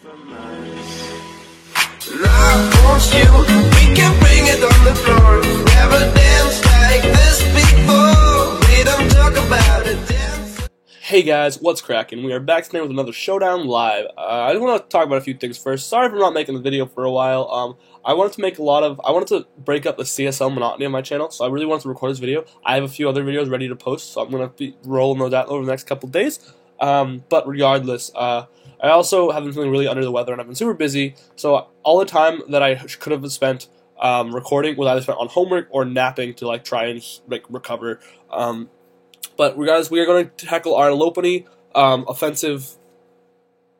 from us. And I want you, we can bring it on the floor. Never danced like this before. We don't talk about it. Dance. Hey guys, what's cracking? We are back today with another Showdown Live. I just want to talk about a few things first. Sorry for not making the video for a while. I wanted to break up the CSL monotony on my channel, so I really wanted to record this video. I have a few other videos ready to post, so I'm going to be rolling those out over the next couple days. But regardless, I also have been feeling really under the weather, and I've been super busy, so all the time that I could have spent recording was either spent on homework or napping to try and recover. But regardless, we are going to tackle our Lopunny offensive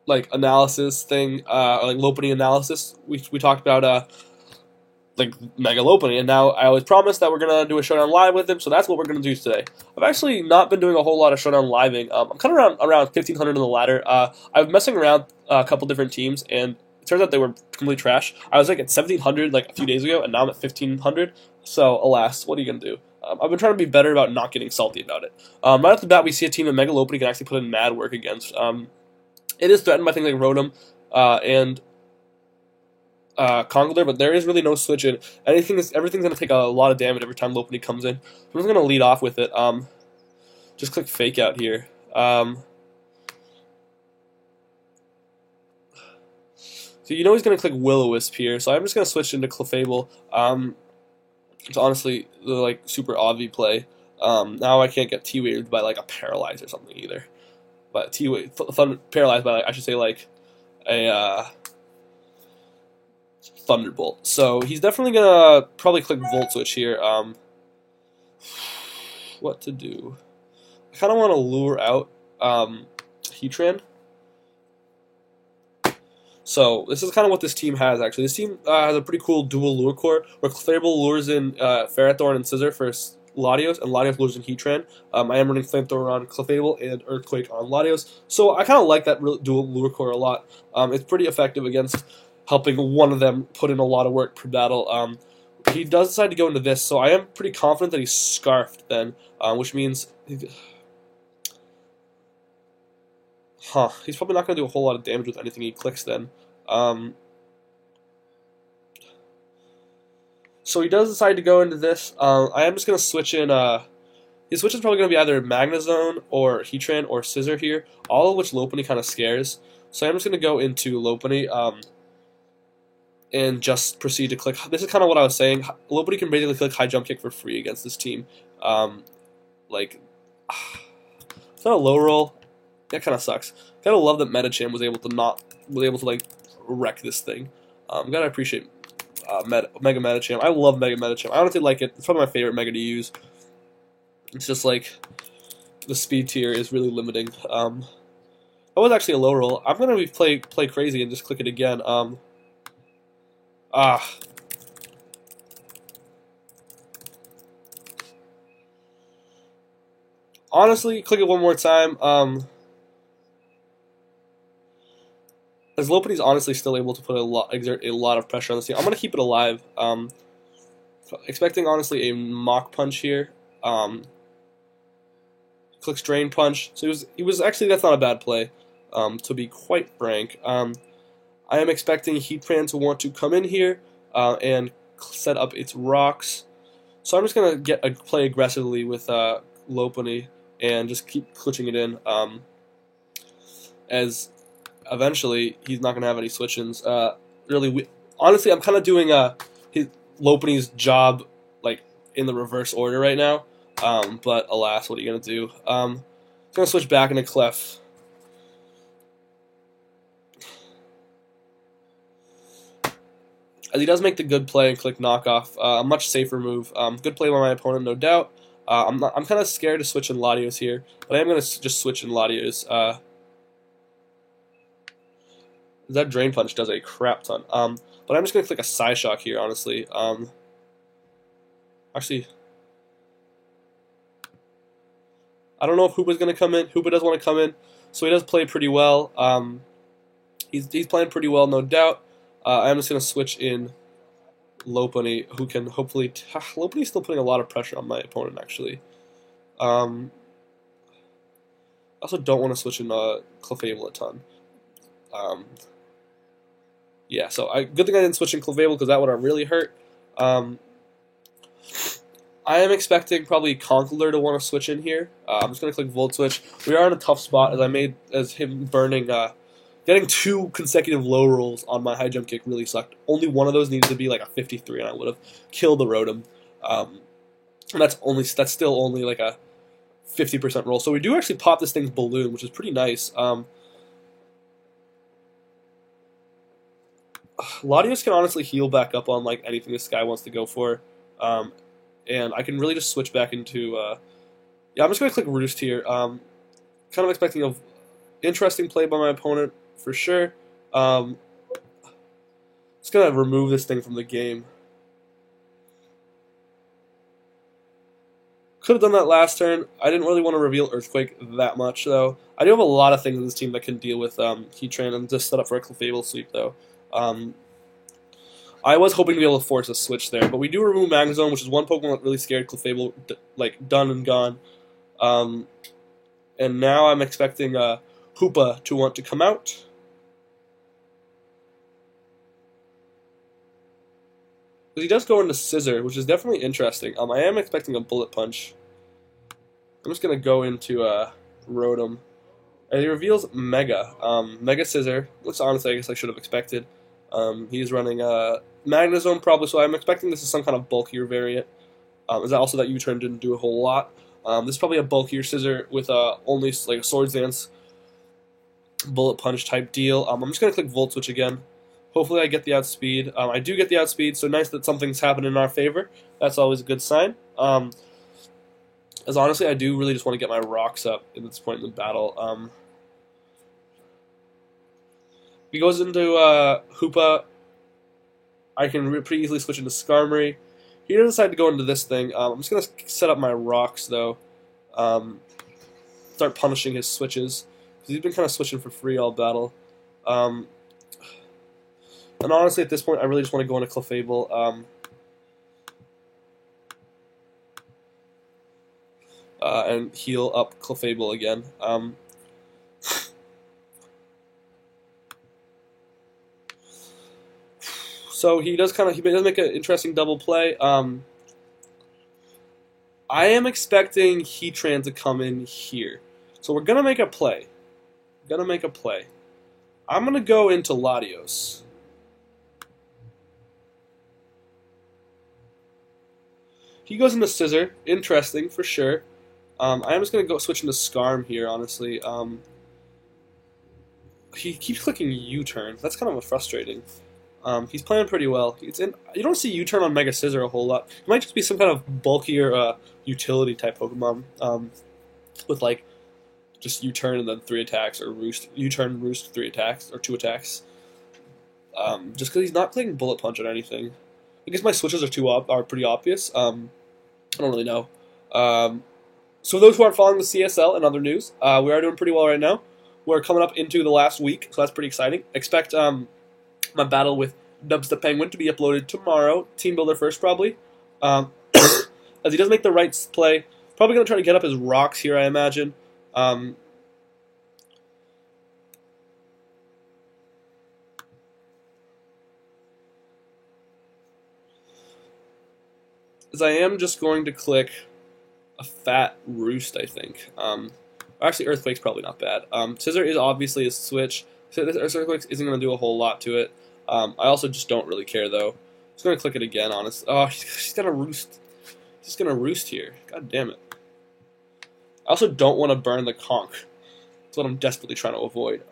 analysis thing, Lopunny analysis. We talked about Mega Lopunny, and now I always promised that we're gonna do a Showdown Live with him, so that's what we're gonna do today. I've actually not been doing a whole lot of Showdown Living. I'm kind of around 1,500 on the ladder. I've been messing around a couple different teams, and it turns out they were complete trash. I was at 1,700 a few days ago, and now I'm at 1,500. So alas, what are you gonna do? I've been trying to be better about not getting salty about it. Right off the bat, we see a team that Mega Lopunny can actually put in mad work against. It is threatened by things like Rotom and Congeler, but there is really no switch in. Everything's going to take a lot of damage every time Lopunny comes in. So I'm just going to lead off with it. Just click Fake Out here. So you know he's going to click Will-O-Wisp here, so I'm just going to switch into Clefable. It's honestly the super obvi play. Now I can't get T-Waved by a Paralyze or something either. But T-Wave Paralyzed by I should say a Thunderbolt. So he's definitely gonna probably click Volt Switch here. What to do? I kind of want to lure out Heatran. So this is kind of what this team has actually. This team has a pretty cool dual lure core where Clefable lures in Ferrothorn and Scizor for Latios, and Latios lures in Heatran. I am running Flamethrower on Clefable and Earthquake on Latios, so I kind of like that dual lure core a lot. It's pretty effective against helping one of them put in a lot of work per battle. He does decide to go into this, so I am pretty confident that he's Scarfed then, which means he's probably not going to do a whole lot of damage with anything he clicks then. So he does decide to go into this. I am just going to switch in. His switch is probably going to be either Magnezone or Heatran or Scizor here, all of which Lopunny kind of scares. So I'm just going to go into Lopunny and just proceed to click. This is kind of what I was saying. Lopunny can basically click High Jump Kick for free against this team. Is that a low roll? That kind of sucks. Gotta love that Medicham was able to wreck this thing. Gotta appreciate Mega Medicham. I love Mega Medicham. I honestly like it. It's probably my favorite Mega to use. It's just the speed tier is really limiting. That was actually a low roll. I'm gonna play crazy and just click it again. Honestly, click it one more time. As Lopunny's honestly still able to exert a lot of pressure on this team, I'm gonna keep it alive. Expecting honestly a Mach Punch here. Clicks Drain Punch. So he was actually, that's not a bad play. To be quite frank. I am expecting Heatran to want to come in here and set up its rocks. So I'm just going to play aggressively with Lopunny and just keep clutching it in. As eventually he's not going to have any switch-ins. Honestly, I'm kind of doing Lopunny's job in the reverse order right now. But alas, what are you going to do? I'm going to switch back into Clef. As he does make the good play and click Knockoff, a much safer move. Good play by my opponent, no doubt. I'm kind of scared to switch in Latios here, but I am going to just switch in Latios. That Drain Punch does a crap ton. But I'm just going to click a Psyshock here, honestly. Actually, I don't know if Hoopa's going to come in. Hoopa does want to come in, so he does play pretty well. He's playing pretty well, no doubt. I'm just going to switch in Lopunny, who can hopefully... Lopunny's still putting a lot of pressure on my opponent, actually. I also don't want to switch in Clefable a ton. Yeah, so good thing I didn't switch in Clefable because that would have really hurt. I am expecting probably Conkeldurr to want to switch in here. I'm just going to click Volt Switch. We are in a tough spot as him burning, getting 2 consecutive low rolls on my high jump kick really sucked. Only one of those needed to be like a 53 and I would have killed the Rotom. And that's still only like a 50% roll. So we do actually pop this thing's balloon, which is pretty nice. Latios can honestly heal back up on like anything this guy wants to go for. And I can really just switch back into, yeah, I'm just going to click Roost here. Kind of expecting an interesting play by my opponent, for sure. Just going to remove this thing from the game. Could have done that last turn. I didn't really want to reveal Earthquake that much, though. I do have a lot of things in this team that can deal with Heatran. I'm just set up for a Clefable sweep, though. I was hoping to be able to force a switch there, but we do remove Magnezone, which is one Pokemon that really scared Clefable, like, done and gone. And now I'm expecting Hoopa to want to come out. Because he does go into Scissor, which is definitely interesting. I am expecting a Bullet Punch. I'm just going to go into Rotom. And he reveals Mega. Mega Scissor, which honestly I guess I should have expected. He's running Magnezone probably, so I'm expecting this is some kind of bulkier variant. Is that also that U-turn didn't do a whole lot. This is probably a bulkier Scissor with only like a Swords Dance, Bullet Punch type deal. I'm just going to click Volt Switch again. Hopefully I get the outspeed. I do get the outspeed, so nice that something's happened in our favor. That's always a good sign. As honestly, I do really just want to get my rocks up at this point in the battle. If he goes into Hoopa, I can pretty easily switch into Skarmory. He doesn't decide to go into this thing. I'm just going to set up my rocks, though. Start punishing his switches. Because he's been kind of switching for free all battle. And honestly, at this point, I really just want to go into Clefable. And heal up Clefable again. So he does make an interesting double play. I am expecting Heatran to come in here. So we're gonna make a play. I'm gonna go into Latios. He goes into Scissor. Interesting for sure. I am just gonna go switch into Skarm here, honestly. He keeps clicking U-turn. That's kind of frustrating. He's playing pretty well. You don't see U-turn on Mega Scissor a whole lot. It might just be some kind of bulkier utility type Pokemon with like just U-turn and then 3 attacks, or Roost U-turn, Roost 3 attacks or 2 attacks. Just because he's not playing Bullet Punch or anything. I guess my switches are pretty obvious. I don't really know. So those who aren't following the CSL and other news, we are doing pretty well right now. We're coming up into the last week, so that's pretty exciting. Expect my battle with Dubstep Penguin to be uploaded tomorrow. Team Builder first, probably. As he does make the right play. Probably going to try to get up his rocks here, I imagine. As I am just going to click a fat Roost, I think. Actually, Earthquake's probably not bad. Scissor is obviously a switch. So this Earthquake isn't going to do a whole lot to it. I also just don't really care, though. Just going to click it again, honestly. Oh, he's got a Roost. He's going to Roost here. God damn it. I also don't want to burn the Conk. That's what I'm desperately trying to avoid.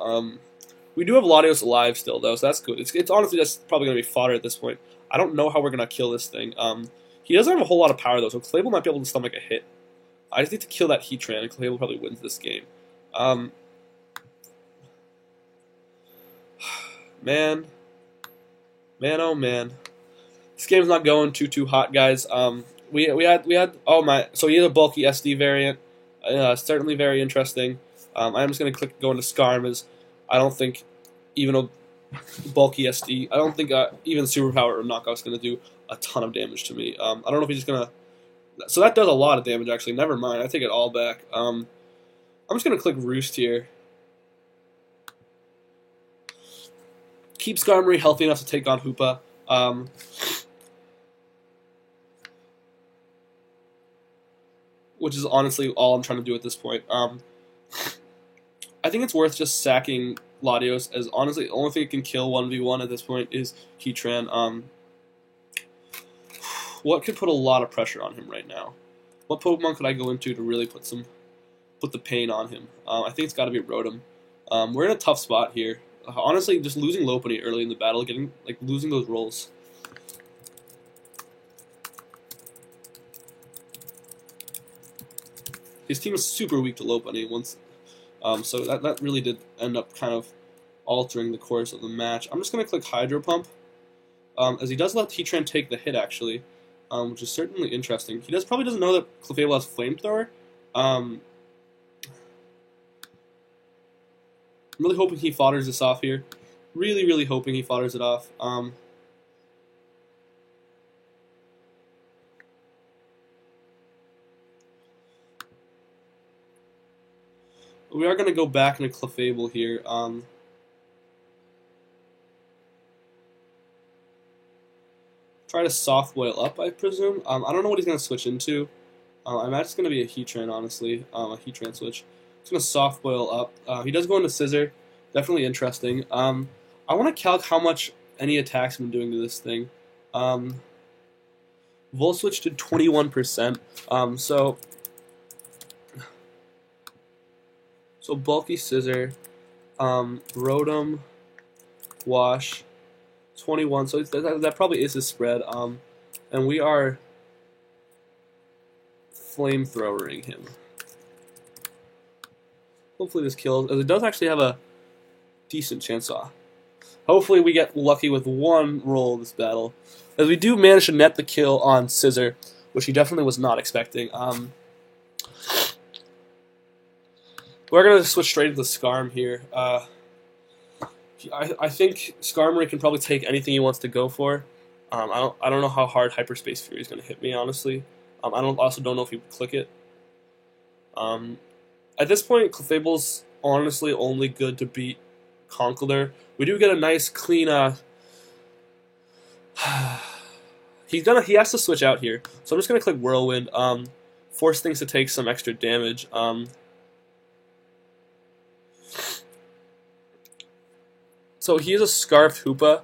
We do have Latios alive still, though, so that's good. It's honestly just probably going to be fodder at this point. I don't know how we're going to kill this thing. He doesn't have a whole lot of power, though, so Clefable might be able to stomach a hit. I just need to kill that Heatran, and Clefable probably wins this game. Man, oh man, this game's not going too hot, guys. We had oh my, so he has a bulky SD variant. Certainly very interesting. I'm just gonna go into Skarm, as I don't think even a bulky SD. I don't think even Superpower or Knockout's gonna do a ton of damage to me. I don't know if he's just gonna. So that does a lot of damage, actually. Never mind. I take it all back. I'm just gonna click Roost here. keep Skarmory healthy enough to take on Hoopa. Which is honestly all I'm trying to do at this point. I think it's worth just sacking Latios, as honestly the only thing that can kill 1v1 at this point is Heatran. What could put a lot of pressure on him right now? What Pokemon could I go into to really put the pain on him? I think it's got to be Rotom. We're in a tough spot here. Honestly, just losing Lopunny early in the battle, losing those rolls. His team is super weak to Lopunny once, so that really did end up kind of altering the course of the match. I'm just going to click Hydro Pump, as he does let Heatran take the hit actually, which is certainly interesting. He probably doesn't know that Clefable has Flamethrower. I'm really hoping he fodders this off here. Really hoping he fodders it off. We are going to go back into Clefable here. Try to soft boil up, I presume. I don't know what he's going to switch into. I imagine it's going to be a Heatran, honestly. A Heatran switch. He's going to soft boil up. He does go into Scissor. Definitely interesting. I want to calc how much any attacks have been doing to this thing. Volt Switch did 21%. So Bulky Scissor, Rotom, Wash, 21. So that probably is his spread. And we are flamethrowering him. Hopefully this kills, as it does actually have a decent chance off. Hopefully we get lucky with one roll this battle, as we do manage to net the kill on Scissor, which he definitely was not expecting. We're going to switch straight into Skarm here. I think Skarmory can probably take anything he wants to go for. I don't know how hard Hyperspace Fury is going to hit me, honestly. I also don't know if he would click it. At this point, Clefable's honestly only good to beat Conkeldurr. We do get a nice clean. He has to switch out here, so I'm just going to click Whirlwind. Force things to take some extra damage. So he is a Scarf Hoopa,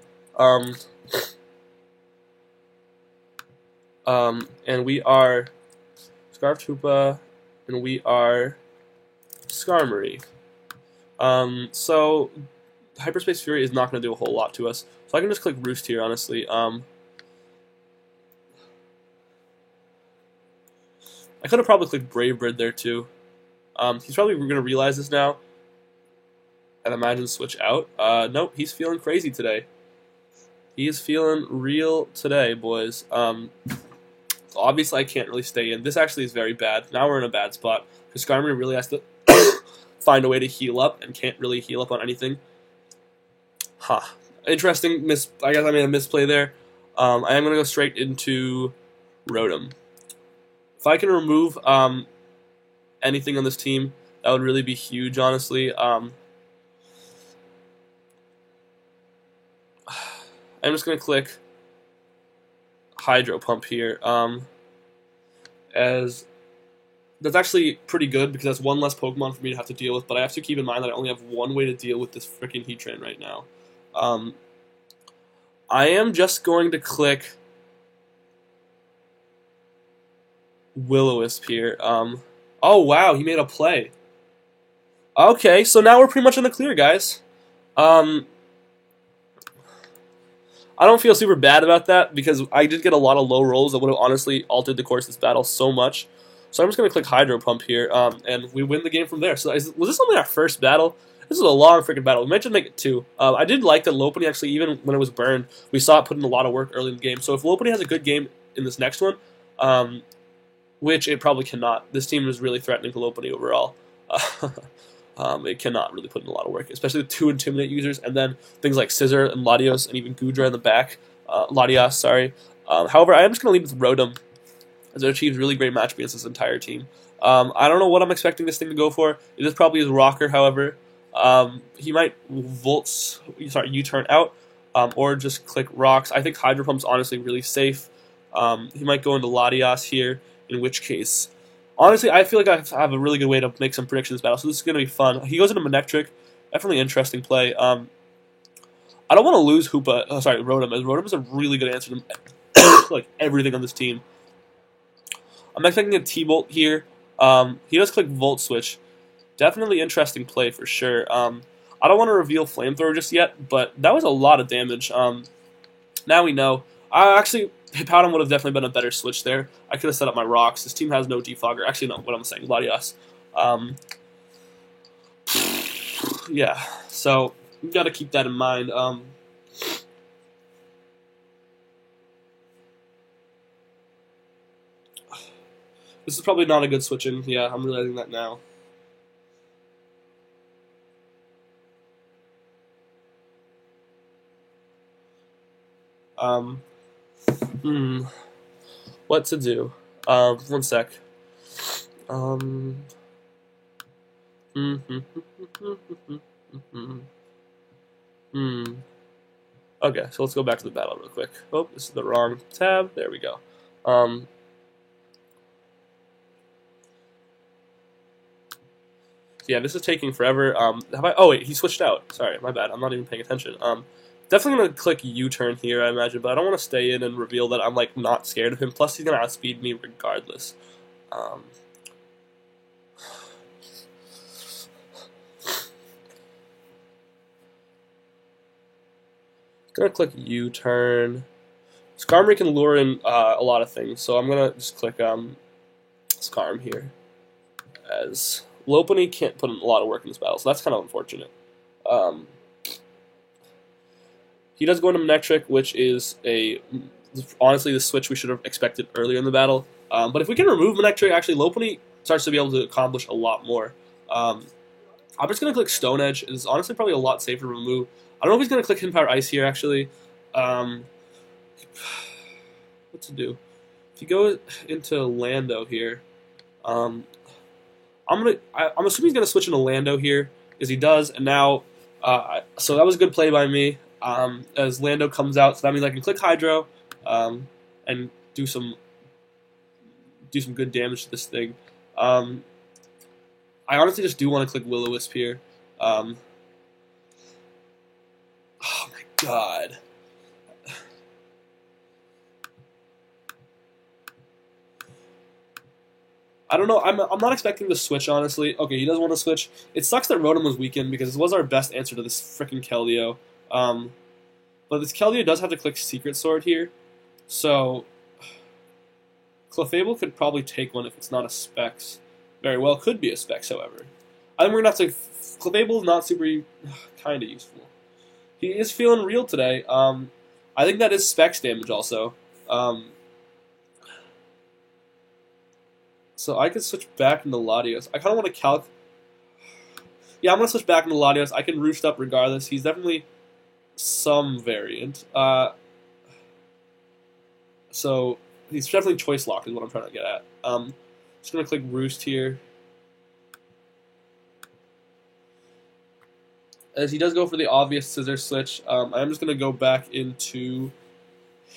and we are Scarf Hoopa, and we are Skarmory. So Hyperspace Fury is not going to do a whole lot to us, so I can just click Roost here, honestly. I could have probably clicked Brave Bird there too. He's probably going to realize this now, and imagine switch out. Nope, he's feeling crazy today. He is feeling real today, boys. So obviously I can't really stay in. This actually is very bad. Now we're in a bad spot, because Skarmory really has to find a way to heal up, and can't really heal up on anything. Interesting I guess I made a misplay there. I am going to go straight into Rotom. If I can remove anything on this team, that would really be huge, honestly. I'm just going to click Hydro Pump here, as that's actually pretty good, because that's one less Pokemon for me to have to deal with, but I have to keep in mind that I only have one way to deal with this freaking Heatran right now. I am just going to click Will-O-Wisp here. Oh wow, he made a play. Okay, so now we're pretty much in the clear, guys. I don't feel super bad about that, because I did get a lot of low rolls that would have honestly altered the course of this battle so much. So I'm just going to click Hydro Pump here, and we win the game from there. So was this only our first battle? This is a long freaking battle. We might just make it 2. I did like that Lopunny actually, even when it was burned, we saw it put in a lot of work early in the game. So if Lopunny has a good game in this next one, which it probably cannot, this team is really threatening to Lopunny overall. It cannot really put in a lot of work, especially with 2 Intimidate users, and then things like Scissor and Latios, and even Goodra in the back. Latias, sorry. However, I am just going to leave with Rotom, as it achieves really great match against this entire team. I don't know what I'm expecting this thing to go for. It is probably his Rocker, however. He might U-turn out. or just click Rocks. I think Hydro Pump's honestly really safe. He might go into Latias here, in which case, honestly, I feel like I have a really good way to make some predictions battle, so this is going to be fun. He goes into Manectric, definitely interesting play. I don't want to lose Rotom, as Rotom is a really good answer to like everything on this team. I'm expecting a T-Bolt here. He does click Volt Switch. Definitely interesting play for sure. I don't want to reveal Flamethrower just yet, but that was a lot of damage. Now we know. Actually, Hippowdon would have definitely been a better switch there. I could have set up my Rocks. This team has no Defogger. Actually, no, what I'm saying, Latias. Yeah, so we've got to keep that in mind. This is probably not a good switching. Yeah, I'm realizing that now. What to do? One sec. Okay, so let's go back to the battle real quick. Oh, this is the wrong tab. There we go. Yeah, this is taking forever. Oh wait, he switched out. Sorry, my bad. I'm not even paying attention. Definitely gonna click U-turn here, I imagine, but I don't want to stay in and reveal that I'm like not scared of him. Plus, he's gonna outspeed me regardless. Gonna click U-turn. Skarmory can lure in a lot of things, so I'm gonna just click Skarm here, as Lopunny can't put in a lot of work in this battle, so that's kind of unfortunate. He does go into Manectric, which is honestly the switch we should have expected earlier in the battle. But if we can remove Manectric, actually Lopunny starts to be able to accomplish a lot more. I'm just going to click Stone Edge. It's honestly probably a lot safer to remove. I don't know if he's going to click Hidden Power Ice here, actually. What to do? If you go into Lando here, I'm assuming he's going to switch into Lando here, as he does, and now, so that was a good play by me. As Lando comes out, so that means I can click Hydro, and do some good damage to this thing. I honestly just do want to click Will-O-Wisp here. Oh my god. I don't know. I'm not expecting to switch, honestly. Okay, he does want to switch. It sucks that Rotom was weakened because this was our best answer to this freaking Keldeo. But this Keldeo does have to click Secret Sword here, so Clefable could probably take one if it's not a Specs. Very well could be a Specs, however. I think we're going to have to... Clefable is not super... kind of useful. He is feeling real today. I think that is Specs damage also. So I could switch back into Latios. I kind of want to Yeah, I'm going to switch back into Latios. I can Roost up regardless. He's definitely some variant. So he's definitely choice locked is what I'm trying to get at. Just going to click Roost here. As he does go for the obvious Scissor Switch, I'm just going to go back into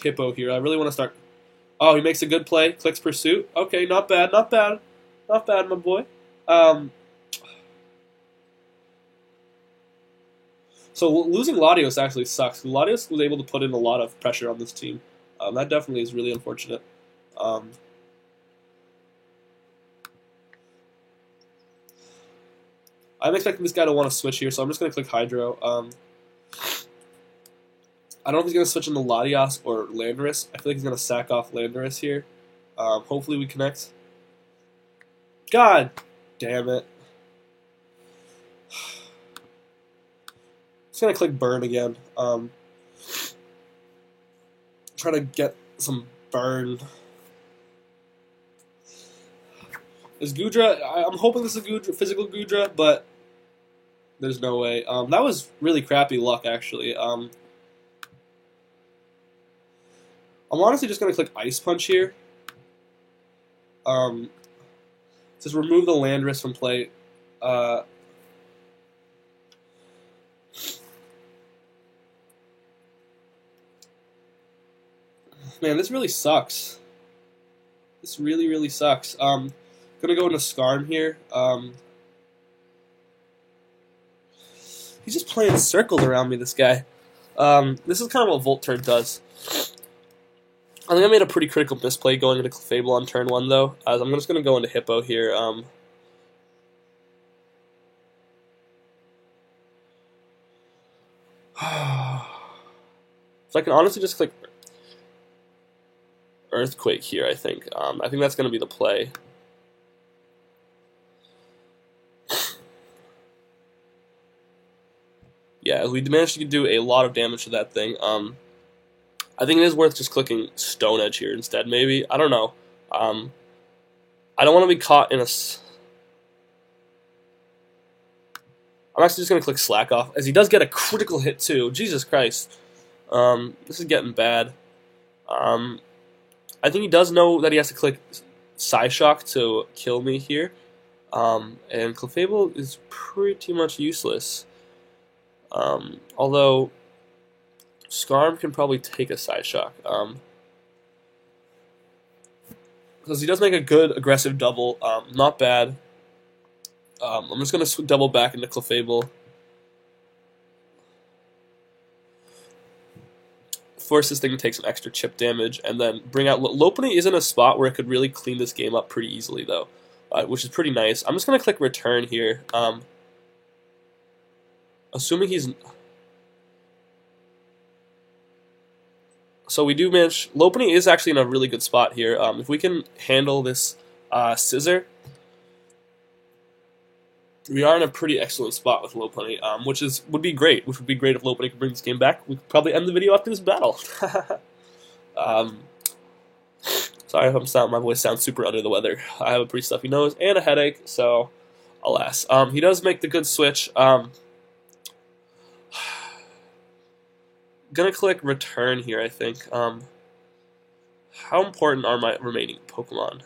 Hippo here. I really want to start... Oh, he makes a good play. Clicks Pursuit. Okay, not bad, not bad. Not bad, my boy. So losing Latios actually sucks. Latios was able to put in a lot of pressure on this team. That definitely is really unfortunate. I'm expecting this guy to want to switch here, so I'm just going to click Hydro. I don't know if he's going to switch into Latias or Landorus. I feel like he's going to sack off Landorus here. Hopefully we connect. God damn it. Just going to click Burn again. Try to get some burn. Is Goodra... I'm hoping this is a physical Goodra, but there's no way. That was really crappy luck, actually. I'm honestly just going to click Ice Punch here. Just remove the Landorus from play. Man, this really sucks. This really, really sucks. Gonna go into Skarm here. He's just playing circles around me, this guy. This is kind of what Volt Turn does. I think I made a pretty critical misplay going into Clefable on turn 1, though. As I'm just going to go into Hippo here. So I can honestly just click Earthquake here, I think. I think that's going to be the play. Yeah, we managed to do a lot of damage to that thing. I think it is worth just clicking Stone Edge here instead, maybe. I don't know. I don't want to be caught in a... I'm actually just going to click Slack Off, as he does get a critical hit too. Jesus Christ. This is getting bad. I think he does know that he has to click Psyshock to kill me here. And Clefable is pretty much useless. Although... Skarm can probably take a Psyshock. Because he does make a good aggressive double. Not bad. I'm just going to double back into Clefable. Force this thing to take some extra chip damage, and then bring out... Lopunny is in a spot where it could really clean this game up pretty easily, though. Which is pretty nice. I'm just going to click Return here. Assuming he's... So we do manage... Lopunny is actually in a really good spot here. If we can handle this Scissor, we are in a pretty excellent spot with Lopunny, which would be great. Which would be great if Lopunny could bring this game back. We could probably end the video after this battle. Sorry if my voice sounds super under the weather. I have a pretty stuffy nose and a headache, so alas. He does make the good switch. Gonna click Return here, I think. How important are my remaining Pokemon?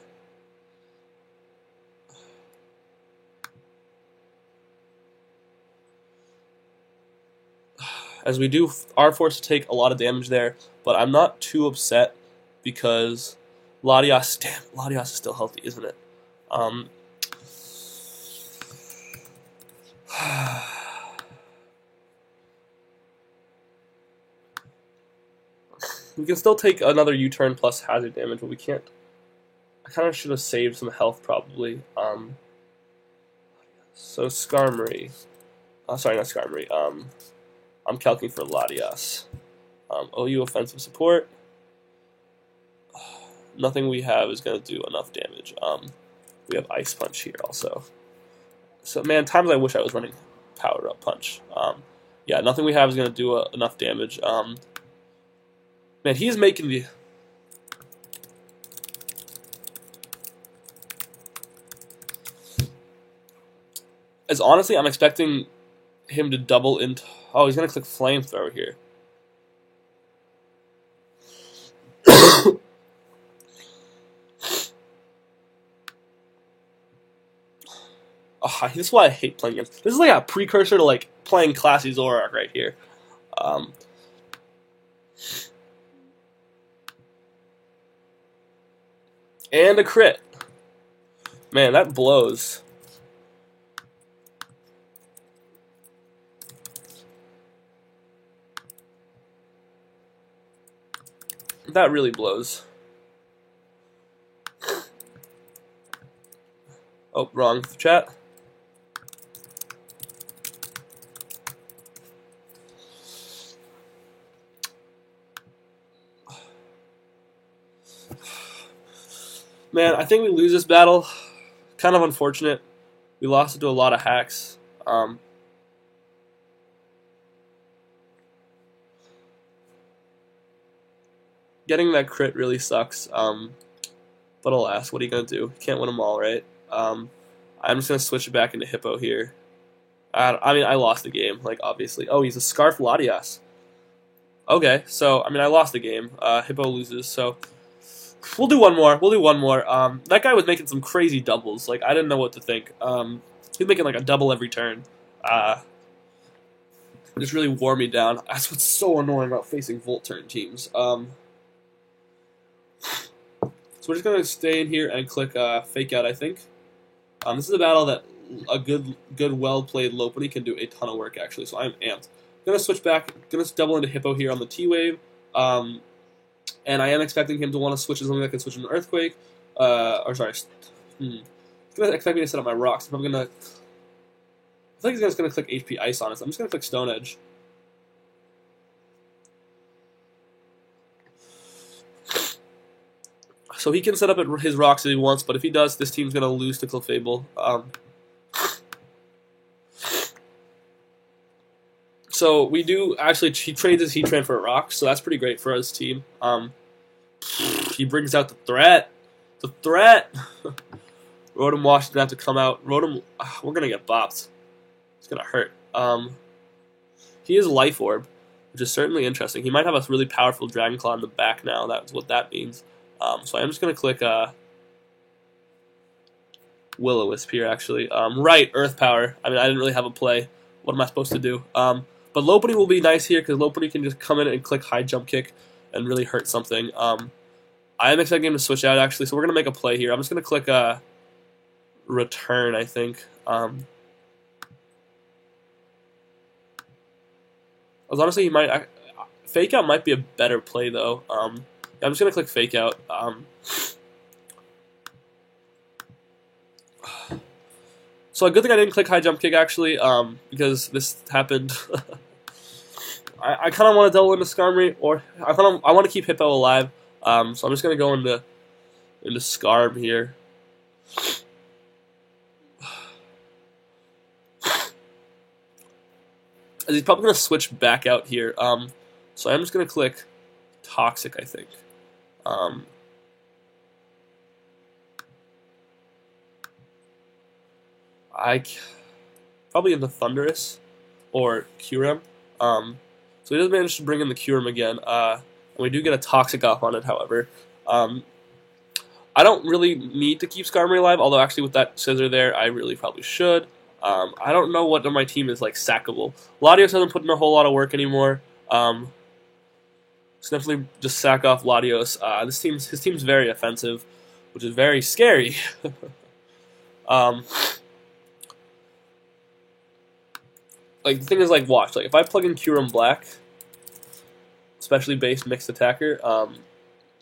As we are forced to take a lot of damage there, but I'm not too upset because Latias, damn, Latias is still healthy, isn't it? We can still take another U-turn plus hazard damage, but we can't. I kind of should have saved some health, probably. So Skarmory. Sorry, not Skarmory. I'm calculating for Latias. OU offensive support. Nothing we have is going to do enough damage. We have Ice Punch here also. So, man, times I wish I was running Power Up Punch. Yeah, nothing we have is going to do enough damage. Man, he's making the... As honestly, I'm expecting him to double into... Oh, he's going to click Flamethrower here. Oh, this is why I hate playing against... This is like a precursor to like playing Classy Zoroark right here. And a crit. Man, that blows. That really blows. Oh, wrong chat. Man, I think we lose this battle. Kind of unfortunate. We lost it to a lot of hacks. Getting that crit really sucks. But alas, what are you going to do? Can't win them all, right? I'm just going to switch it back into Hippo here. I mean, I lost the game, like, obviously. Oh, he's a Scarf Latias. Okay, so, I mean, I lost the game. Hippo loses, so... We'll do one more. We'll do one more. That guy was making some crazy doubles. Like, I didn't know what to think. He's making, like, a double every turn. Just really wore me down. That's what's so annoying about facing Volt Turn teams. So we're just gonna stay in here and click Fake Out, I think. This is a battle that a good, well played Lopunny can do a ton of work actually. So I'm amped. Gonna switch back. Gonna double into Hippo here on the T-Wave. And I am expecting him to want to switch to something that can switch into Earthquake. Or sorry. He's gonna expect me to set up my rocks. If I'm gonna, I think he's just gonna click HP Ice on us. I'm just gonna click Stone Edge. So he can set up his rocks if he wants, but if he does, this team's gonna lose to Clefable. So we do actually, he trades his Heatran for rocks, so that's pretty great for his team. He brings out the threat. The threat! Rotom Wash didn't have to come out. Rotom, we're gonna get bopped. It's gonna hurt. He is Life Orb, which is certainly interesting. He might have a really powerful Dragon Claw in the back now. That's what that means. So I'm just gonna click Will-O-Wisp here, actually. Right, Earth Power. I mean, I didn't really have a play. What am I supposed to do? But Lopunny will be nice here, because Lopunny can just come in and click High Jump Kick and really hurt something. I am expecting him to switch out, actually, so we're going to make a play here. I'm just going to click Return, I think. Honestly, he might... Fake Out might be a better play, though. I'm just going to click Fake Out. So a good thing I didn't click High Jump Kick, actually, because this happened. I kind of want to double into Skarmory, or I want to keep Hippo alive. So I'm just gonna go into Scarb here. As he's probably gonna switch back out here. So I'm just gonna click Toxic, I think. I probably into Thundurus or Kyurem. So he does manage to bring in the Kyurem again. And we do get a Toxic off on it, however. I don't really need to keep Skarmory alive, although actually with that Scissor there, I really probably should. I don't know what on my team is like sackable. Latios hasn't put in a whole lot of work anymore. So definitely just sack off Latios. His team's very offensive, which is very scary. Like, the thing is, like, watch. Like, if I plug in Kyurem Black, especially based mixed attacker,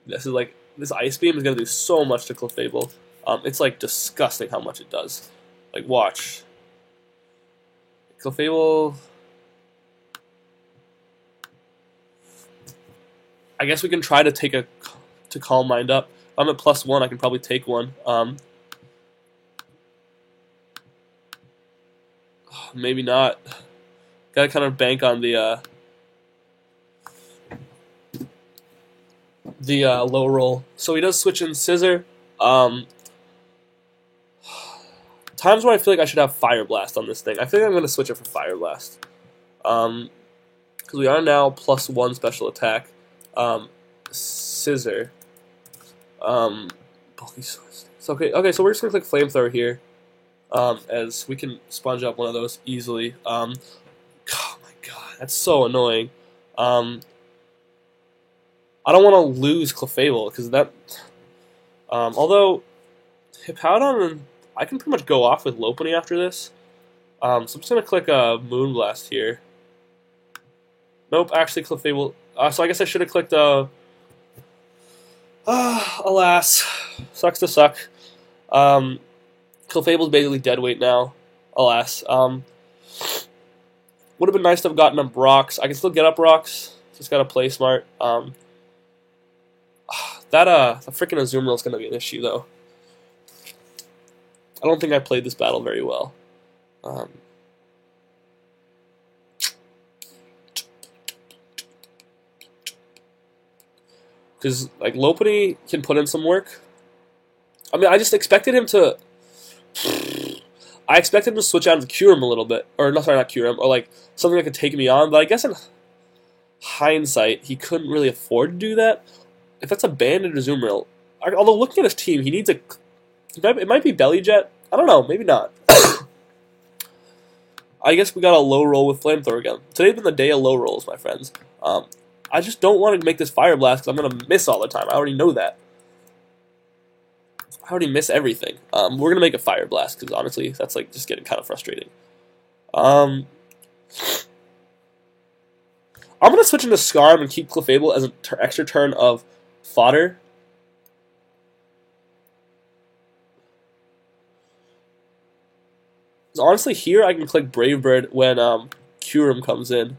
this Ice Beam is going to do so much to Clefable. It's, like, disgusting how much it does. Like, watch. Clefable... I guess we can try to take to Calm Mind up. If I'm at +1, I can probably take one. Maybe not. Gotta kind of bank on the low roll. So he does switch in Scissor. Times where I feel like I should have Fire Blast on this thing. I think I'm going to switch it for Fire Blast. Because we are now +1 special attack. Scissor. So okay, so we're just going to click Flamethrower here. As we can sponge up one of those easily. Oh my god, that's so annoying. I don't want to lose Clefable, because that... although, Hippowdon, I can pretty much go off with Lopunny after this. So I'm just going to click Moonblast here. Nope, actually Clefable... so I guess I should have clicked... alas. Sucks to suck. Clefable's basically dead weight now. Alas. Would have been nice to have gotten up rocks. I can still get up rocks. Just gotta play smart. The freaking Azumarill is gonna be an issue though. I don't think I played this battle very well. Because like Lopunny can put in some work. I mean, I just expected him to. I expected him to switch out of Kyurem a little bit, or no, sorry, not Kyurem, or like something that could take me on. But I guess in hindsight, he couldn't really afford to do that. If that's a banded Azumarill, although looking at his team, he needs a. It might be Belly Jet. I don't know, maybe not. I guess we got a low roll with Flamethrower again. Today's been the day of low rolls, my friends. I just don't want to make this Fire Blast because I'm gonna miss all the time. I already know that. I already miss everything. We're gonna make a Fire Blast because honestly, that's like just getting kind of frustrating. I'm gonna switch into Scarm and keep Clefable as an extra turn of fodder. So honestly, here I can click Brave Bird when Kyurem comes in.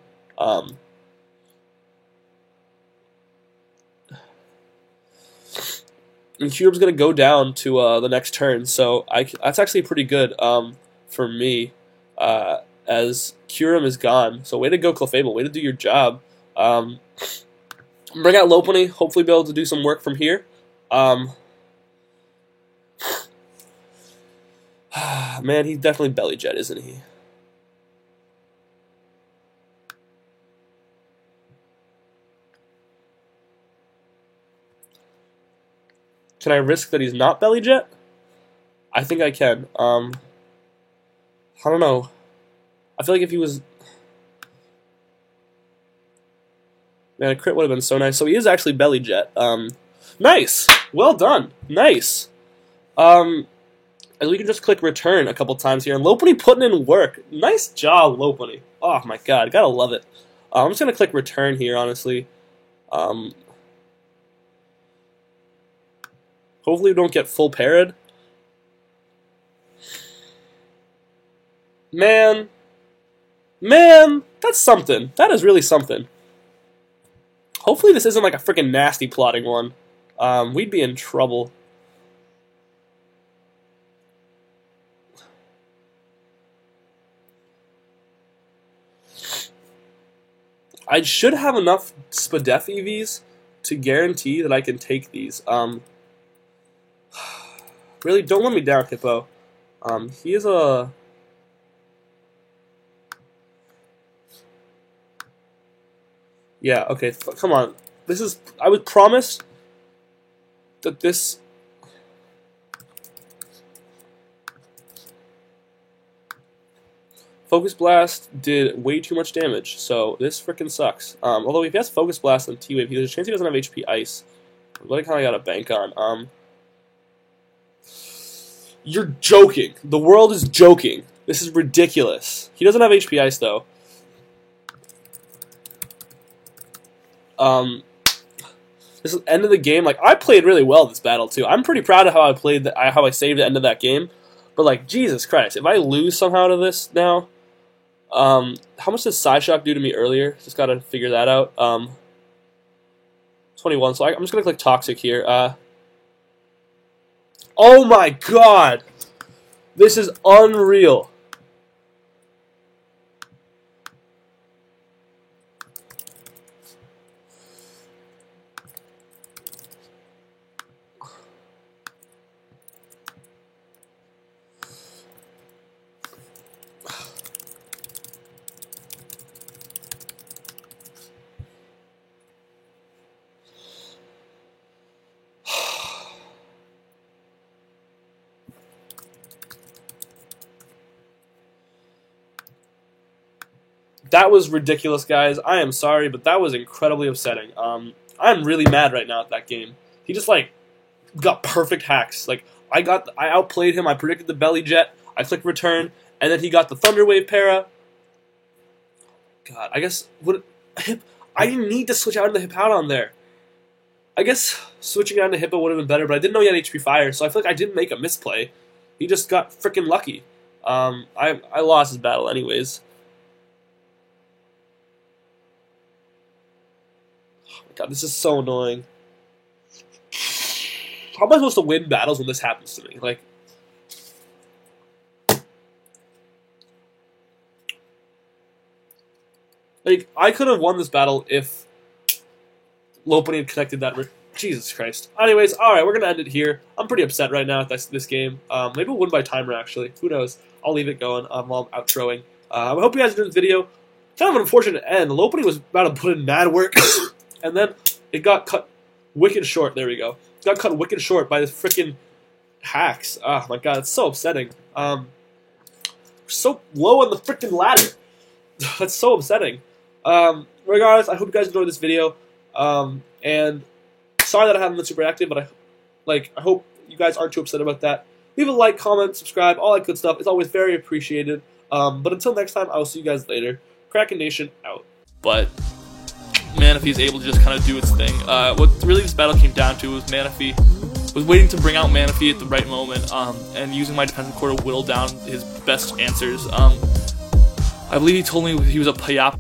And Kyurem's gonna go down to the next turn, so that's actually pretty good for me. As Kyurem is gone, so way to go, Clefable. Way to do your job. Bring out Lopunny. Hopefully, be able to do some work from here. Man, he's definitely Belly Jet, isn't he? Can I risk that he's not Belly Jet? I think I can. I don't know. I feel like if he was... Man, a crit would have been so nice. So he is actually Belly Jet. Nice! Well done. Nice. And we can just click return a couple times here. And Lopunny putting in work. Nice job, Lopunny. Oh my god, gotta love it. I'm just gonna click return here, honestly. Hopefully we don't get full parried. Man, that's something. That is really something. Hopefully this isn't like a freaking nasty plotting one. We'd be in trouble. I should have enough Spadef EVs to guarantee that I can take these. Really, don't let me down, Hippo. He is a... Yeah, okay, come on. This is... I would promise that this... Focus Blast did way too much damage, so this frickin' sucks. Although if he has Focus Blast and T-Wave, there's a chance he doesn't have HP Ice. But I kinda gotta bank on. You're joking. The world is joking. This is ridiculous. He doesn't have HP Ice, though. This is end of the game. Like, I played really well this battle, too. I'm pretty proud of how I played, how I saved the end of that game. But, like, Jesus Christ, if I lose somehow to this now... how much did Psyshock do to me earlier? Just gotta figure that out. 21, so I'm just gonna click Toxic here. Oh my god! This is unreal. That was ridiculous, guys. I am sorry, but that was incredibly upsetting. I'm really mad right now at that game. He just, like, got perfect hacks. Like, I outplayed him. I predicted the Belly Jet. I clicked return, and then he got the Thunder Wave para. God, I guess I didn't need to switch out into Hippowdon there. I guess switching out into Hippo would have been better, but I didn't know he had HP Fire, so I feel like I didn't make a misplay. He just got freaking lucky. I lost his battle anyways. God, this is so annoying. How am I supposed to win battles when this happens to me? Like, I could have won this battle if Lopunny had connected that. Jesus Christ. Anyways, alright, we're going to end it here. I'm pretty upset right now at this game. Maybe we'll win by timer, actually. Who knows? I'll leave it going while I'm outroing. I hope you guys enjoyed this video. Kind of an unfortunate end. Lopunny was about to put in mad work. And then it got cut wicked short. There we go. It got cut wicked short by this freaking hacks. Oh my god, it's so upsetting. So low on the freaking ladder. That's so upsetting. Regardless, I hope you guys enjoyed this video. And sorry that I haven't been super active, but I hope you guys aren't too upset about that, leave a like, comment, subscribe, all that good stuff. It's always very appreciated. But until next time, I will see you guys later. Kraken Nation out. But Manaphy's able to just kind of do its thing. What really this battle came down to was Manaphy was waiting to bring out Manaphy at the right moment, and using my defensive core to whittle down his best answers. I believe he told me he was a Payap